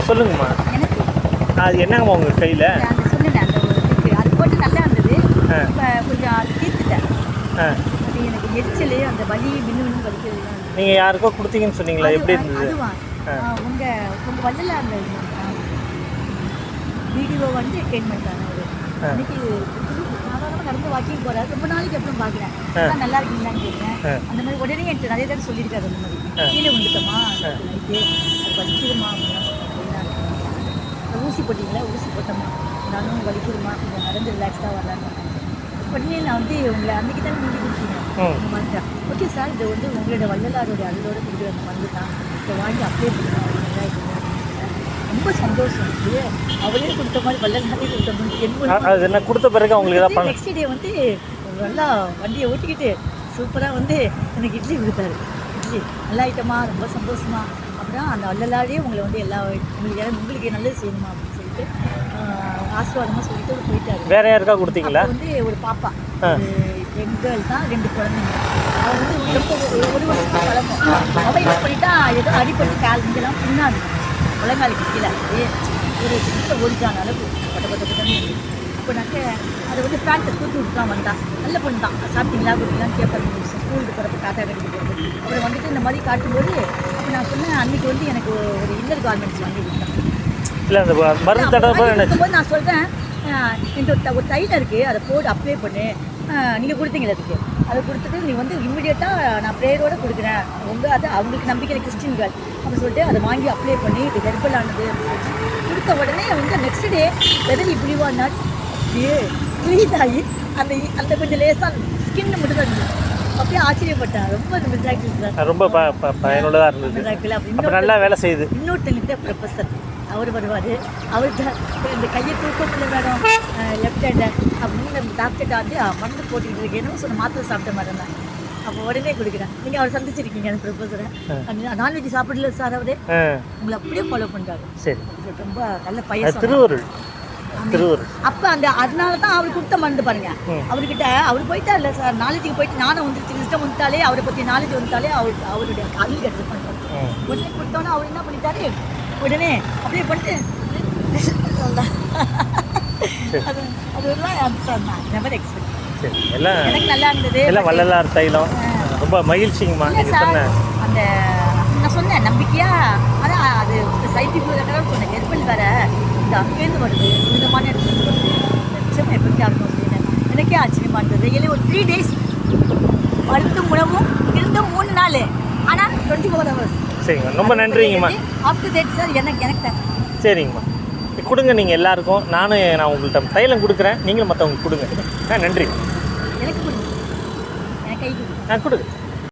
சொல்லுங்கம்மா. எனக்கு அது என்னங்கம்மா உங்கள் கையில்? அந்த சொன்னேன் அந்த ஒரு இதுக்கு அது போட்டு நல்லா இருந்தது. இப்போ கொஞ்சம் அது தீர்த்துட்டேன். அது எனக்கு எரிச்சல் அந்த வலி மின்னு வலிக்கிறதுலாம். நீங்கள் யாருக்கோ கொடுத்தீங்கன்னு சொன்னீங்களா? எப்படி இருந்தது? அதுவா உங்கள் வள்ளலாக இருந்தது வீடியோ வந்து அட்டெண்ட் பண்ணிட்டாங்க. அவர் அன்றைக்கி சாதாரணமாக நடந்து வாக்கிங் போகிறாரு. ரொம்ப நாளைக்கு அப்புறம் பார்க்குறேன். நல்லா இருக்கீங்களான்னு கேட்குறேன். அந்த மாதிரி உடனே என்கிட்ட நிறைய தடவை சொல்லியிருக்காரு. அந்த மாதிரி கீழே வந்துட்டோமா நைட்டு அது வலிக்குதுமா அப்படின்னா ஊசி போட்டிங்களா? ஊசி போட்டோமா நானும் வலிக்குதுமா கொஞ்சம் நடந்து ரிலாக்ஸ்டாக வரலான்னு உடனே நான் வந்து உங்களை அன்றைக்கி தானே மூடி கொடுத்தீங்க இந்த மாதிரி தான். ஓகே சார் இது வந்து உங்களோட வள்ளலாரோடைய அருளோடு கொடுக்குற அந்த மருந்து தான் இதை வாங்கி அப்ளை பண்ணுறேன். ரொம்ப சந்தோஷம் இருக்குது. அவரே கொடுத்த மாதிரி வள்ளலாரே கொடுத்த மாதிரி அது என்ன கொடுத்த பிறகு அவங்களுக்கு ஏதாவது நெக்ஸ்ட் டே வந்து நல்லா வண்டியை ஓட்டிக்கிட்டு சூப்பராக வந்து எனக்கு இட்லி கொடுத்தாரு. இட்லி நல்லா ஐட்டமா ரொம்ப சந்தோஷமா அப்படின்னா அந்த வள்ளலாரே உங்களை வந்து எல்லா உங்களுக்கு நல்லது செய்யணுமா அப்படின்னு சொல்லிட்டு ஆசீர்வாதமாக சொல்லிட்டு அவர் போயிட்டாரு. வேற யாருக்கா கொடுத்தீங்களா? வந்து ஒரு பாப்பா பெண்கள் தான் 2 குழந்தைங்க. அவள் வந்து ரொம்ப ஒரு வருஷம் வளர்ந்தோம். அவள் யூஸ் பண்ணிட்டா ஏதோ அடிப்பட்டு கால் இங்கெல்லாம் பின்னாடி முழங்காலுக்கு கீழே ஒரு சின்ன ஓடிக்கான அளவு பட்ட அப்போனாக்க அதை வந்து பேண்ட்டை தூக்கி விட்டு தான் வந்தான். நல்ல பொண்ணு தான். சாப்பிட்டீங்களா கொடுத்தீங்களான்னு கேட்பாங்க. ஸ்கூலுக்கு போகிறப்ப டாட்டா கட்டிட்டு போகிறது. அப்புறம் வந்துட்டு இந்த மாதிரி காட்டும்போது அப்போ நான் சொன்னேன் அன்றைக்கி வந்து எனக்கு ஒரு இன்னர் கார்மெண்ட்ஸ் வாங்கி கொடுத்தேன். இல்லை அந்த மருந்து தடவை நான் சொல்கிறேன் இந்த ஒரு தைலம் இருக்குது அதை போட்டு அப்ளை பண்ணு. நீங்கள் கொடுத்தீங்களா அதுக்கு அதை கொடுத்துட்டு நீ வந்து இம்மிடியேட்டாக நான் ப்ரேயரோடு கொடுக்குறேன் அது அவங்களுக்கு நம்பிக்கை கிறிஸ்டின்கள் அப்படின்னு சொல்லிட்டு அதை வாங்கி அப்ளை பண்ணி இது ஹெர்பல் ஆனது அப்படின்னு சொல்லி கொடுத்த உடனே வந்து நெக்ஸ்ட் டே வெதர் இப்படி வாடினாட் அப்படியே க்ளீன் ஆகி அந்த அந்த கொஞ்சம் லேசாக ஸ்கின் மட்டும் தான் இருந்தது. அப்படியே ஆச்சரியப்பட்டேன். ரொம்ப மிராக்கிள் ரொம்ப பயனுள்ளதாக இருந்தது. அப்போ நல்லா வேலை செய்யுது. இன்னொருத்தங்கிட்ட ப்ரொஃபஸர் அவர் வருவார். அவர்கிட்ட இந்த கையை தூக்கத்தில் மேடம் லெஃப்ட் ஹேண்டை அப்படின்னு நம்ம டாக்டர்கிட்ட வந்து மருந்து போட்டுக்கிட்டு இருக்கேன்னு சொன்ன மாத்திரை சாப்பிட்ட மாதிரி தான். அப்போ உடனே கொடுக்குறேன். நீங்கள் அவர் சந்திச்சிருக்கீங்க அந்த ப்ரொஃபஸரை. நான்வெஜ் சாப்பிடல சார் அவரே உங்களை அப்படியே ஃபாலோ பண்ணுறாரு. சரி ரொம்ப நல்ல பையன். திருவருள் அப்போ அந்த அதனால தான் அவர் கொடுத்த மருந்து பாருங்க. அவர்கிட்ட அவர் போயிட்டா இல்லை சார் நாலேஜுக்கு போயிட்டு நானும் வந்துருச்சு சிஸ்டம் வந்துட்டாலே அவரை பற்றி நாலேஜ் வந்துட்டாலே அவருடைய கல்வி எடுத்து பண்ணுறாரு. உடனே கொடுத்தோன்னே அவர் என்ன பண்ணிட்டாரு உடனே அப்படியே பண்ணிட்டு எனக்கு நல்லா இருந்தது. எல்லாம் வள்ளலார் தைலம் ரொம்ப மகிழ்ச்சிங்கம்மா. அந்த நான் சொன்னேன் நம்பிக்கையா அதான் அது சயின்டிஃபிக் சொன்னேன் ஹெர்பல் வேற இந்த அங்கேருந்து வருது இந்த மாதிரி இடத்துல வருது நிச்சயமாக எஃபெக்ட் ஆகணும் அப்படின்னு எனக்கே ஆச்சரியமா இருந்தது. ஏன்னா ஒரு 3 days மருந்து உணவும் இருந்தும் 3 நாள் ஆனால் 24 hours. சரிங்கம்மா ரொம்ப நன்றிங்கம்மா. ஆஃப்டர் தட் சார் எனக்கு சரிங்கம்மா கொடுங்க நீங்கள் எல்லாருக்கும். நான் உங்கள்கிட்ட தைலம் கொடுக்குறேன். நீங்களும் மற்றவங்களுக்கு கொடுங்க. நன்றி. எனக்கு கொடுங்க எனக்கு கை கொடுங்க. கொடுங்க.